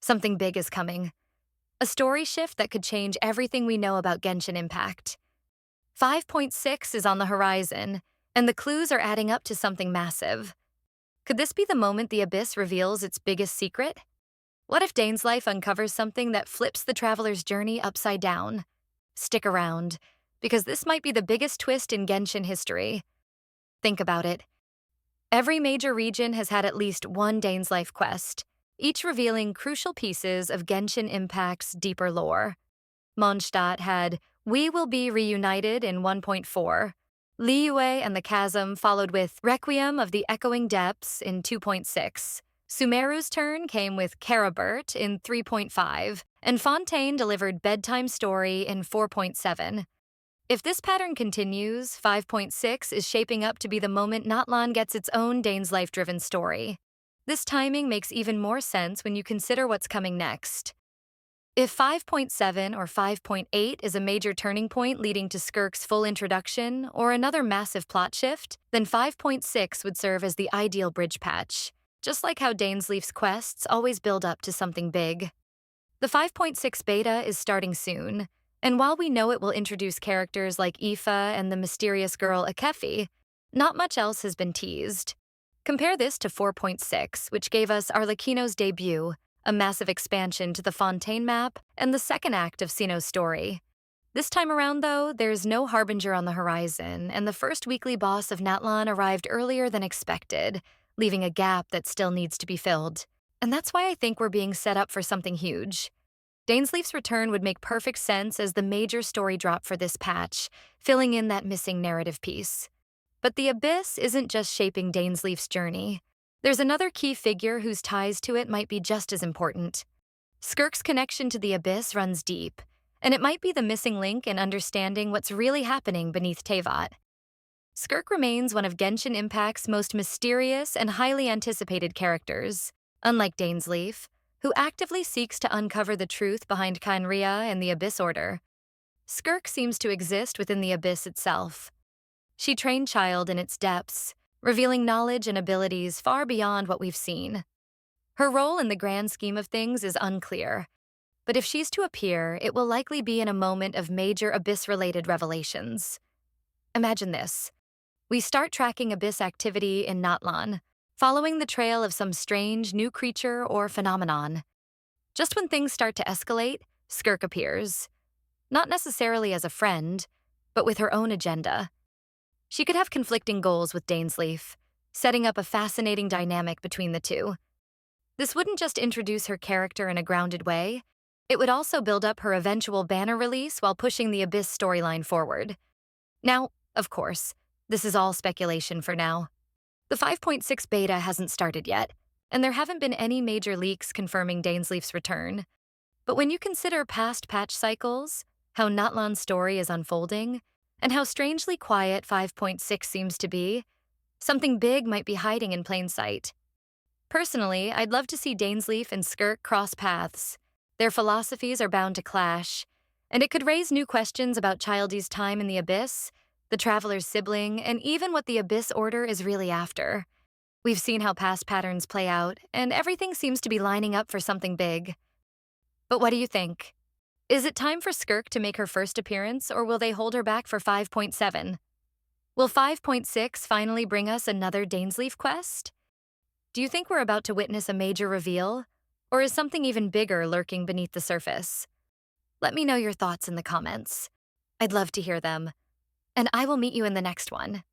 Something big is coming. A story shift that could change everything we know about Genshin Impact. 5.6 is on the horizon, and the clues are adding up to something massive. Could this be the moment the Abyss reveals its biggest secret? What if Dainsleif uncovers something that flips the traveler's journey upside down? Stick around, because this might be the biggest twist in Genshin history. Think about it. Every major region has had at least one Dainsleif quest, each revealing crucial pieces of Genshin Impact's deeper lore. Mondstadt had We Will Be Reunited in 1.4. Liyue and the Chasm followed with Requiem of the Echoing Depths in 2.6. Sumeru's turn came with Carabert in 3.5, and Fontaine delivered Bedtime Story in 4.7. If this pattern continues, 5.6 is shaping up to be the moment Natlan gets its own Dainsleif-driven story. This timing makes even more sense when you consider what's coming next. If 5.7 or 5.8 is a major turning point leading to Skirk's full introduction or another massive plot shift, then 5.6 would serve as the ideal bridge patch, just like how Dainsleif's quests always build up to something big. The 5.6 beta is starting soon, and while we know it will introduce characters like Aoife and the mysterious girl Akefi, not much else has been teased. Compare this to 4.6, which gave us Arlecchino's debut, a massive expansion to the Fontaine map, and the second act of Sino's story. This time around, though, there's no Harbinger on the horizon, and the first weekly boss of Natlan arrived earlier than expected, leaving a gap that still needs to be filled. And that's why I think we're being set up for something huge. Dainsleif's return would make perfect sense as the major story drop for this patch, filling in that missing narrative piece. But the Abyss isn't just shaping Dainsleif's journey. There's another key figure whose ties to it might be just as important. Skirk's connection to the Abyss runs deep, and it might be the missing link in understanding what's really happening beneath Teyvat. Skirk remains one of Genshin Impact's most mysterious and highly anticipated characters, unlike Dainsleif, who actively seeks to uncover the truth behind Khaenri'ah and the Abyss Order. Skirk seems to exist within the Abyss itself. She trained Child in its depths, revealing knowledge and abilities far beyond what we've seen. Her role in the grand scheme of things is unclear, but if she's to appear, it will likely be in a moment of major Abyss-related revelations. Imagine this. We start tracking Abyss activity in Natlan, following the trail of some strange new creature or phenomenon. Just when things start to escalate, Skirk appears. Not necessarily as a friend, but with her own agenda. She could have conflicting goals with Dainsleif, setting up a fascinating dynamic between the two. This wouldn't just introduce her character in a grounded way, it would also build up her eventual banner release while pushing the Abyss storyline forward. Now, of course, this is all speculation for now. The 5.6 beta hasn't started yet, and there haven't been any major leaks confirming Dainsleif's return. But when you consider past patch cycles, how Natlan's story is unfolding, and how strangely quiet 5.6 seems to be, something big might be hiding in plain sight. Personally, I'd love to see Dainsleif and Skirk cross paths. Their philosophies are bound to clash, and it could raise new questions about Childe's time in the Abyss, the Traveler's sibling, and even what the Abyss Order is really after. We've seen how past patterns play out, and everything seems to be lining up for something big. But what do you think? Is it time for Skirk to make her first appearance, or will they hold her back for 5.7? Will 5.6 finally bring us another Dainsleif quest? Do you think we're about to witness a major reveal, or is something even bigger lurking beneath the surface? Let me know your thoughts in the comments. I'd love to hear them. And I will meet you in the next one.